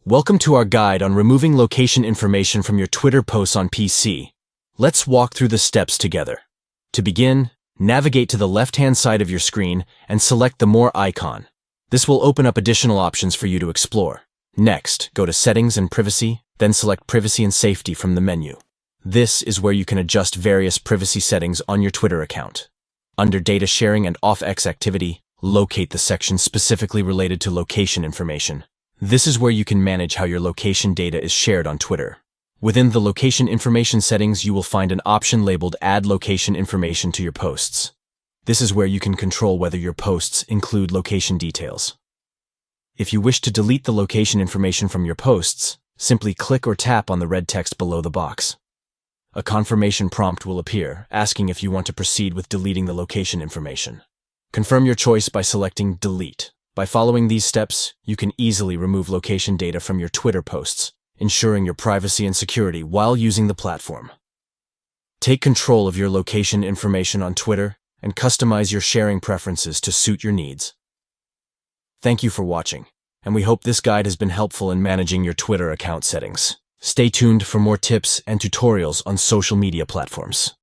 Welcome to our guide on removing location information from your Twitter posts on PC. Let's walk through the steps together. To begin, navigate to the left-hand side of your screen and select the More icon. This will open up additional options for you to explore. Next, go to Settings and Privacy, then select Privacy and Safety from the menu. This is where you can adjust various privacy settings on your Twitter account. Under Data Sharing and Off-X Activity, locate the section specifically related to location information. This is where you can manage how your location data is shared on Twitter. Within the location information settings, you will find an option labeled Add Location Information to your posts. This is where you can control whether your posts include location details. If you wish to delete the location information from your posts, simply click or tap on the red text below the box. A confirmation prompt will appear, asking if you want to proceed with deleting the location information. Confirm your choice by selecting Delete. By following these steps, you can easily remove location data from your Twitter posts, ensuring your privacy and security while using the platform. Take control of your location information on Twitter and customize your sharing preferences to suit your needs. Thank you for watching, and we hope this guide has been helpful in managing your Twitter account settings. Stay tuned for more tips and tutorials on social media platforms.